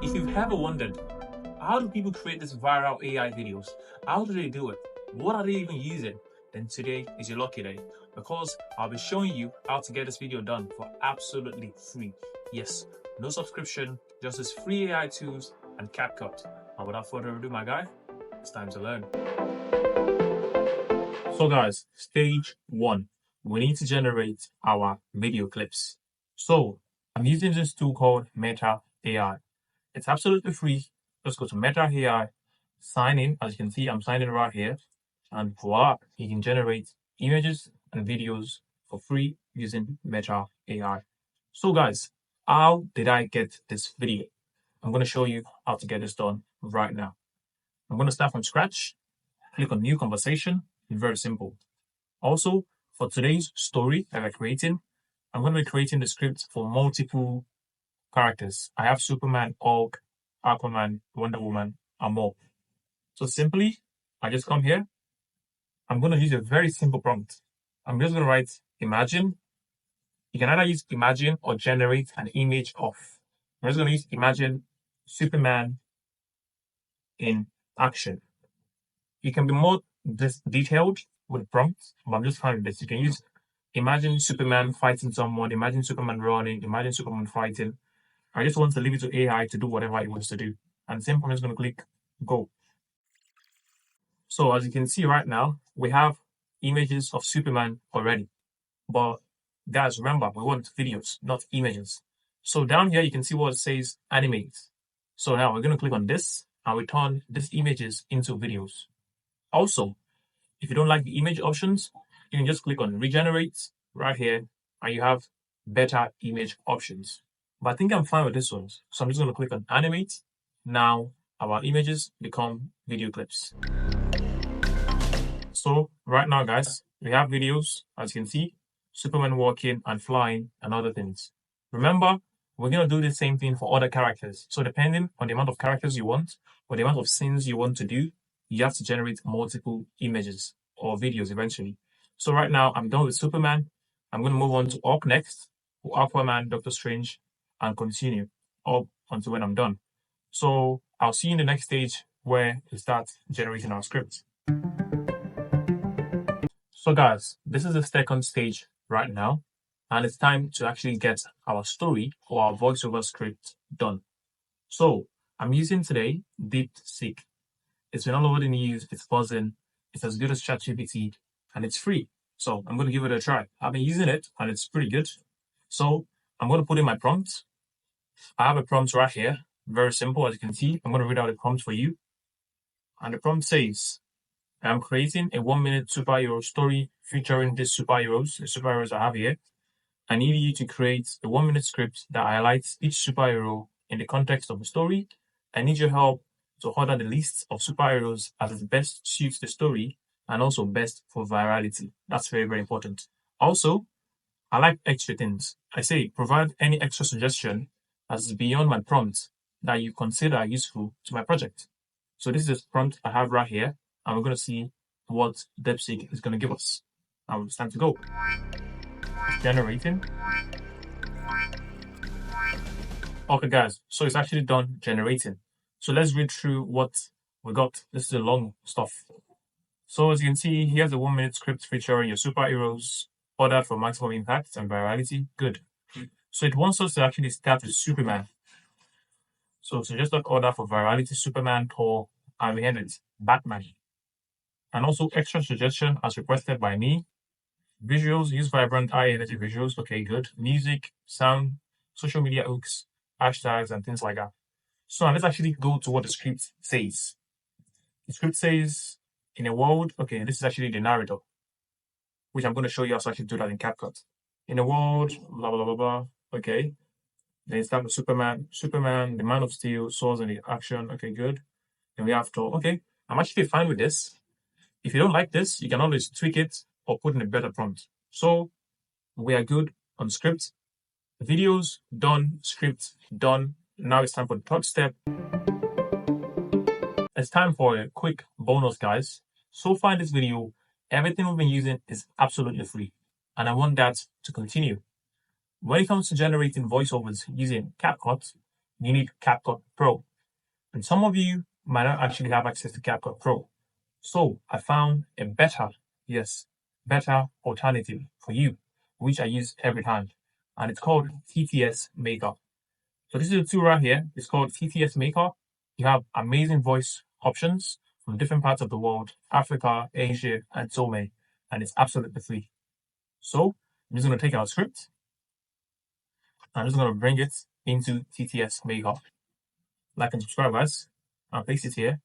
If you've ever wondered, how do people create these viral AI videos? How do they do it? What are they even using? Then today is your lucky day because I'll be showing you how to get this video done for absolutely free. Yes, no subscription, just as free AI tools and CapCut. And without further ado, my guy, it's time to learn. So guys, stage one, we need to generate our video clips. So I'm using this tool called Meta AI. It's absolutely free. Just go to Meta AI, sign in. As you can see, I'm signed in right here. And voila, you can generate images and videos for free using Meta AI. So guys, how did I get this video? I'm going to show you how to get this done right now. I'm going to start from scratch, click on new conversation. It's very simple. Also, for today's story that we're creating, I'm going to be creating the script for multiple characters. I have Superman, Hulk, Aquaman, Wonder Woman, and more. So simply, I just come here. I'm going to use a very simple prompt. I'm just going to write imagine. You can either use imagine or generate an image of. I'm just going to use imagine Superman in action. You can be more detailed with prompts, but I'm just fine with this. You can use imagine Superman fighting someone, imagine Superman running, imagine Superman fighting. I just want to leave it to AI to do whatever it wants to do. And simple, I'm just going to click go. So as you can see right now, we have images of Superman already. But guys, remember, we want videos, not images. So down here, you can see what it says animate. So now we're going to click on this and we turn these images into videos. Also, if you don't like the image options, you can just click on regenerate right here and you have better image options. But I think I'm fine with this one. So I'm just going to click on animate. Now our images become video clips. So right now, guys, we have videos, as you can see, Superman walking and flying and other things. Remember, we're going to do the same thing for other characters. So depending on the amount of characters you want or the amount of scenes you want to do, you have to generate multiple images or videos eventually. So right now, I'm done with Superman. I'm going to move on to Hulk next, Aquaman, Doctor Strange, and continue up until when I'm done. So I'll see you in the next stage where we start generating our script. So guys, this is the second stage right now, and it's time to actually get our story or our voiceover script done. So I'm using today DeepSeek. It's been all over the news, it's buzzing, it's as good as ChatGPT, and it's free. So I'm going to give it a try. I've been using it, and it's pretty good. So I'm going to put in my prompt. I have a prompt right here, very simple, as you can see. I'm going to read out the prompt for you. And the prompt says, I'm creating a 1-minute superhero story featuring these superheroes, the superheroes I have here. I need you to create a 1-minute script that highlights each superhero in the context of the story. I need your help to order the list of superheroes as it best suits the story and also best for virality. That's very, very important. Also, I like extra things. I say provide any extra suggestion as is beyond my prompt that you consider useful to my project. So this is the prompt I have right here, and we're going to see what DeepSeek is going to give us. Now it's time to go. It's generating. Okay, guys, so it's actually done generating. So let's read through what we got. This is the long stuff. So as you can see, here's a 1-minute script featuring your superheroes, ordered for maximum impact and virality. Good. So it wants us to actually start with Superman. So just like order for virality, Superman, Thor, and we end it, Batman. And also extra suggestion as requested by me. Visuals, use vibrant high energy visuals. Okay, good. Music, sound, social media hooks, hashtags, and things like that. So now let's actually go to what the script says. The script says, in a world, okay, this is actually the narrator, which I'm going to show you how to actually do that in CapCut. In a world, blah, blah, blah, blah. Okay. Then it's time for Superman, the Man of Steel, Swords and the action. Okay, good. Then we have Thor. Okay, I'm actually fine with this. If you don't like this, you can always tweak it or put in a better prompt. So we are good on script. Videos done, script done. Now it's time for the third step. It's time for a quick bonus, guys. So far in this video, everything we've been using is absolutely free, and I want that to continue. When it comes to generating voiceovers using CapCut, you need CapCut Pro. And some of you might not actually have access to CapCut Pro. So I found a better alternative for you, which I use every time. And it's called TTS Maker. So this is a tool right here. It's called TTS Maker. You have amazing voice options from different parts of the world, Africa, Asia, and so many. And it's absolutely free. So I'm just going to take our script. I'm just going to bring it into TTS Maker. Like and subscribe, guys. I'll place it here.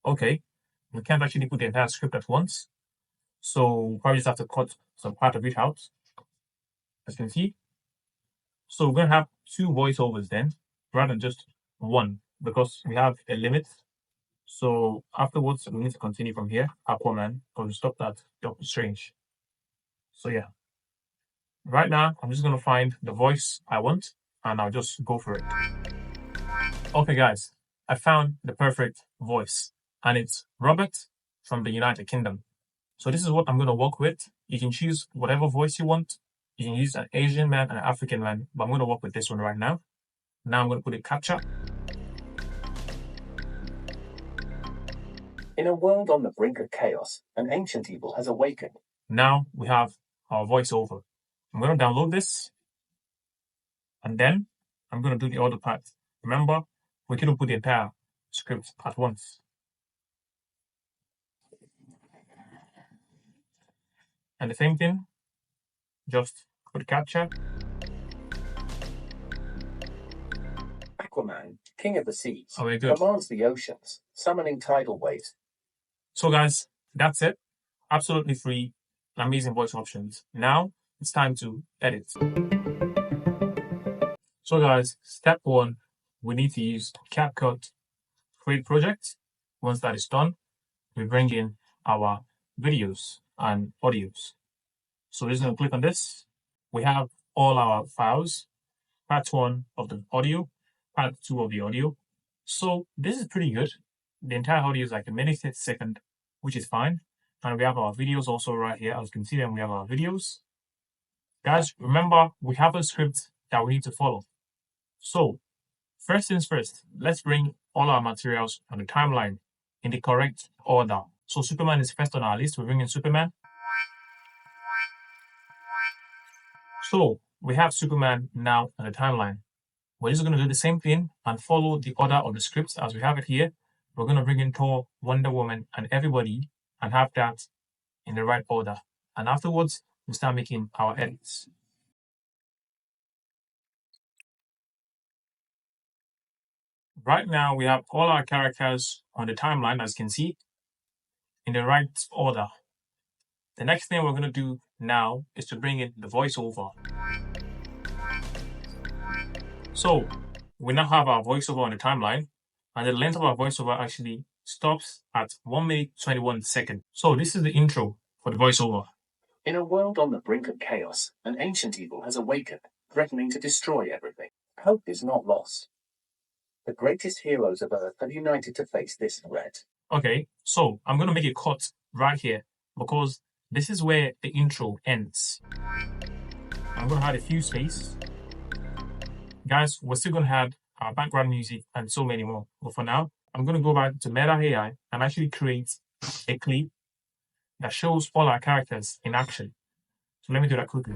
Okay. We can't actually put the entire script at once. So we'll probably just have to cut some part of it out, as you can see. So we're going to have two voiceovers then, rather than just one, because we have a limit. So afterwards, we need to continue from here, Aquaman, because we stopped at Doctor Strange. So yeah. Right now, I'm just going to find the voice I want, and I'll just go for it. Okay, guys, I found the perfect voice, and it's Robert from the United Kingdom. So this is what I'm going to work with. You can choose whatever voice you want. You can use an Asian man and an African man, but I'm going to work with this one right now. Now I'm going to put a captcha. In a world on the brink of chaos, an ancient evil has awakened. Now we have our voiceover. I'm going to download this, and then I'm going to do the other part. Remember, we couldn't put the entire script at once. And the same thing, just put captcha. Aquaman, king of the seas, Oh, very good. commands the oceans, summoning tidal waves. So guys, that's it. Absolutely free, amazing voice options. Now it's time to edit. So guys, step one, we need to use CapCut Create Project. Once that is done, we bring in our videos and audios. So we're just going to click on this. We have all our files, part 1 of the audio, part 2 of the audio. So this is pretty good. The entire audio is like a minute, 30 seconds, which is fine. And we have our videos also right here. As you can see, then we have our videos. Guys, remember, we have a script that we need to follow. So first things first, let's bring all our materials on the timeline in the correct order. So Superman is first on our list. We bring in Superman. So we have Superman now on the timeline. We're just going to do the same thing and follow the order of the scripts as we have it here. We're going to bring in Thor, Wonder Woman, and everybody and have that in the right order. And afterwards, we start making our edits. Right now, we have all our characters on the timeline, as you can see, in the right order. The next thing we're going to do now is to bring in the voiceover. So we now have our voiceover on the timeline, and the length of our voiceover actually stops at 1 minute 21 seconds. So this is the intro for the voiceover. In a world on the brink of chaos, an ancient evil has awakened, threatening to destroy everything. Hope is not lost. The greatest heroes of Earth have united to face this threat. Okay, so I'm going to make a cut right here because this is where the intro ends. I'm going to add a few space. Guys, we're still going to have our background music and so many more. But for now, I'm going to go back to Meta AI and actually create a clip that shows all our characters in action. So let me do that quickly.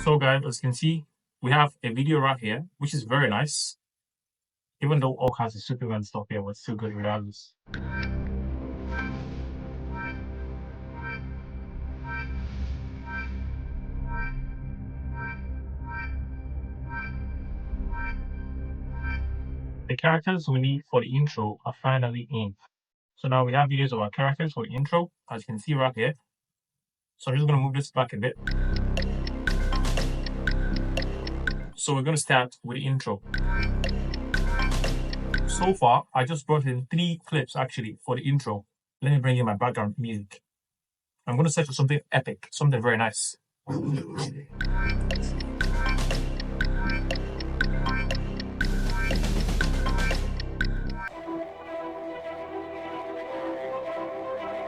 So guys, as you can see, we have a video right here, which is very nice. Even though all kinds of Superman stuff here was still good regardless. The characters we need for the intro are finally in. So now we have videos of our characters for the intro, as you can see right here. So I'm just going to move this back a bit. So we're going to start with the intro. So far, I just brought in 3 clips actually for the intro. Let me bring in my background music. I'm going to search for something epic, something very nice.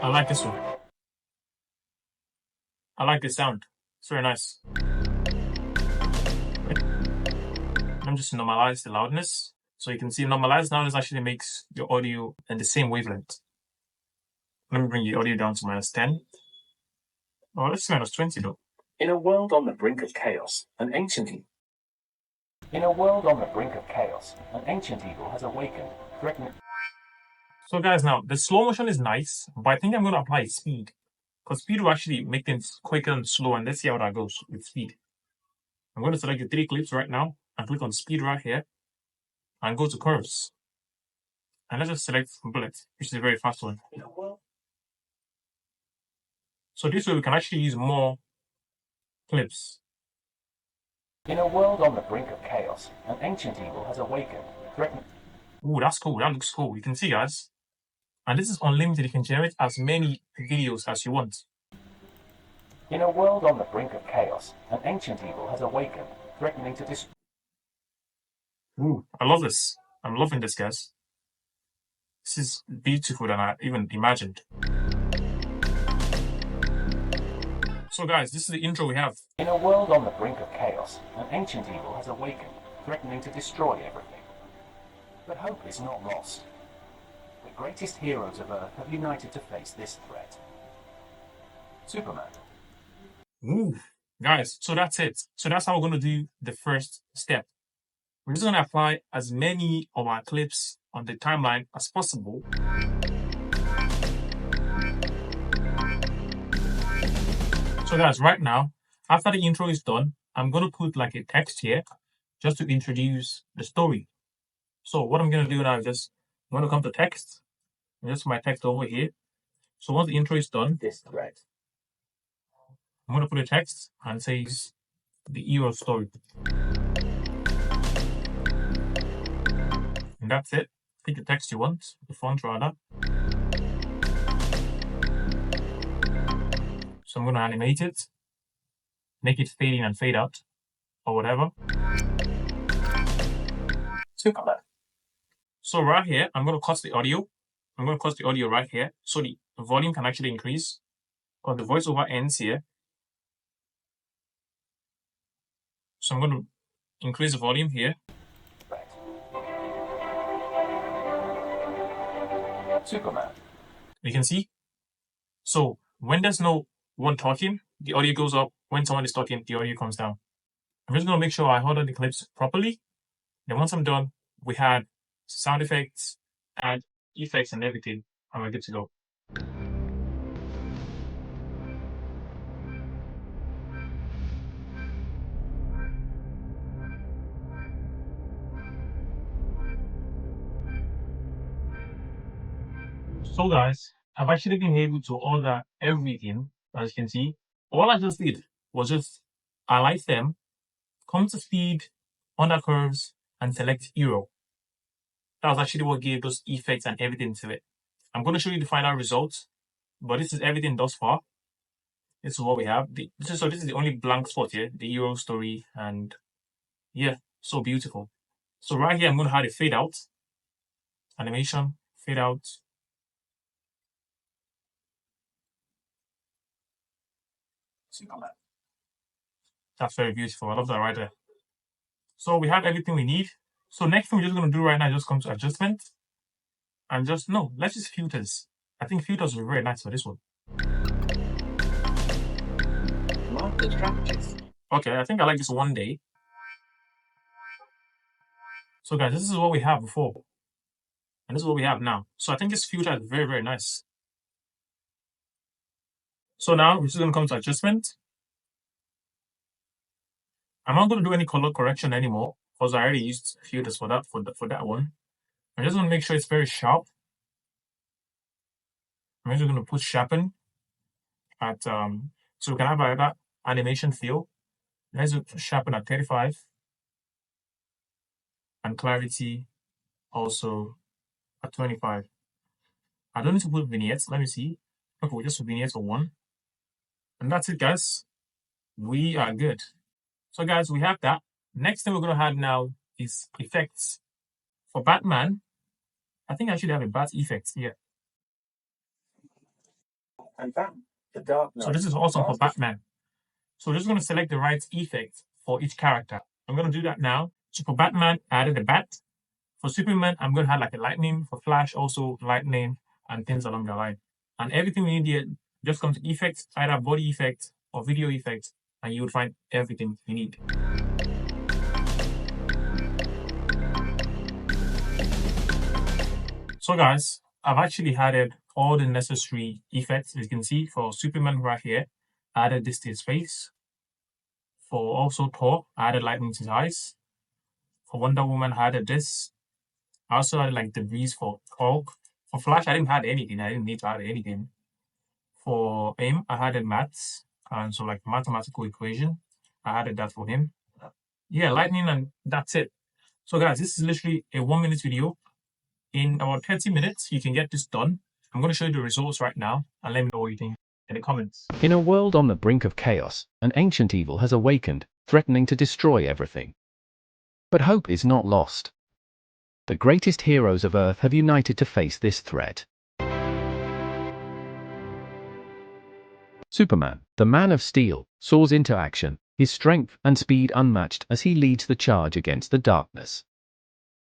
I like this one. I like this sound. It's very nice. Let me just normalize the loudness. So you can see normalized loudness actually makes your audio in the same wavelength. Let me bring your audio down to -10. Oh, let's -20 though. In a world on the brink of chaos, an ancient evil has awakened, threatening. So guys, now the slow motion is nice, but I think I'm going to apply speed, because speed will actually make things quicker and slow, and let's see how that goes with speed. I'm going to select the 3 clips right now and click on speed right here and go to curves. And let's just select bullet, which is a very fast one. So this way we can actually use more clips. In a world on the brink of chaos, an ancient evil has awakened, threatening. Ooh, that's cool. That looks cool. You can see, guys. And this is unlimited. You can generate as many videos as you want. In a world on the brink of chaos, an ancient evil has awakened, threatening to destroy. Ooh, I love this. I'm loving this, guys. This is beautiful than I even imagined. So guys, this is the intro we have. In a world on the brink of chaos, an ancient evil has awakened, threatening to destroy everything. But hope is not lost. The greatest heroes of Earth have united to face this threat. Superman. Ooh, guys, so that's it. So that's how we're going to do the first step. We're just going to apply as many of our clips on the timeline as possible. So guys, right now, after the intro is done, I'm going to put like a text here just to introduce the story. So what I'm going to do now is I'm going to come to text, and just my text over here. So once the intro is done, This threat. I'm going to put a text and say the hero story. And that's it. Pick the text you want, the font rather. So I'm going to animate it, make it fade in and fade out, or whatever. Superman. So right here, I'm going to cut the audio. I'm going to cut the audio right here, so the volume can actually increase, or the voiceover ends here. So I'm going to increase the volume here. Superman. You can see. So when there's no one talking, the audio goes up. When someone is talking, the audio comes down. I'm just going to make sure I hold on the clips properly. Then once I'm done, we had sound effects, add effects and everything, and we're good to go. So guys, I've actually been able to order everything, as you can see. All I just did was just highlight them, come to speed, under curves, and select hero. That was actually what gave those effects and everything to it. I'm going to show you the final results, but this is everything thus far. This is what we have. So this is the only blank spot here, the hero story, and yeah, so beautiful. So right here, I'm going to have a fade out, animation, fade out. That's very beautiful. I love that right there. So we have everything we need. So next thing we're just going to do right now is just come to adjustment. And let's just filters. I think filters are very nice for this one. Mark the strategies. Okay, I think I like this one day. So guys, this is what we have before. And this is what we have now. So I think this filter is very, very nice. So now we're just going to come to adjustment. I'm not going to do any color correction anymore because I already used filters for that one. I'm just going to make sure it's very sharp. I'm just going to put sharpen at so we can have that animation feel. Let's sharpen at 35 and clarity also at 25. I don't need to put vignettes. Let me see. Okay, we'll just put vignettes for 1. And that's it, guys. We are good. So guys, we have that. Next thing we're going to add now is effects. For Batman, I think I should have a bat effect here. And bam, the Dark Knight. So this is awesome for Batman. So we're just going to select the right effect for each character. I'm going to do that now. So for Batman, I added a bat. For Superman, I'm going to have like a lightning. For Flash, also lightning and things along the line. And everything we need here, just come to effects, either body effects or video effects, and you will find everything you need. So guys, I've actually added all the necessary effects. As you can see, for Superman right here, I added this to his face. For also Thor, I added lightning to his eyes. For Wonder Woman, I added this. I also added like the breeze for Hulk. For Flash, I didn't add anything. I didn't need to add anything. For him, I added maths. And so like mathematical equation, I added that for him. Yeah, lightning, and that's it. So guys, this is literally a 1-minute video. In about 30 minutes, you can get this done. I'm going to show you the results right now, and let me know what you think in the comments. In a world on the brink of chaos, an ancient evil has awakened, threatening to destroy everything. But hope is not lost. The greatest heroes of Earth have united to face this threat. Superman, the Man of Steel, soars into action, his strength and speed unmatched as he leads the charge against the darkness.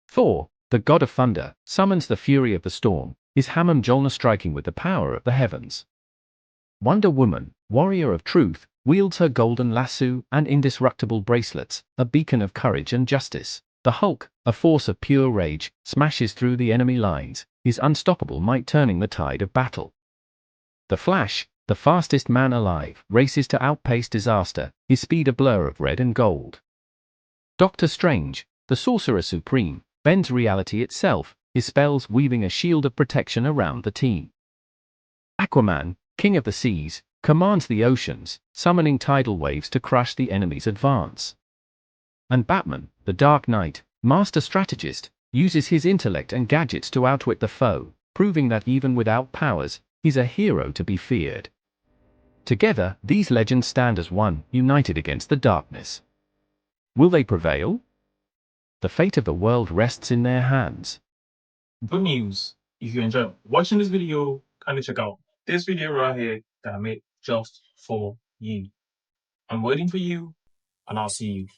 Thor, the god of thunder, summons the fury of the storm, his hammer Mjolnir striking with the power of the heavens. Wonder Woman, warrior of truth, wields her golden lasso and indestructible bracelets, a beacon of courage and justice. The Hulk, a force of pure rage, smashes through the enemy lines, his unstoppable might turning the tide of battle. The Flash, the fastest man alive, races to outpace disaster, his speed a blur of red and gold. Doctor Strange, the sorcerer supreme, bends reality itself, his spells weaving a shield of protection around the team. Aquaman, king of the seas, commands the oceans, summoning tidal waves to crush the enemy's advance. And Batman, the Dark Knight, master strategist, uses his intellect and gadgets to outwit the foe, proving that even without powers, he's a hero to be feared. Together, these legends stand as one, united against the darkness. Will they prevail? The fate of the world rests in their hands. Good news. If you enjoy watching this video, kindly check out this video right here that I made just for you. I'm waiting for you, and I'll see you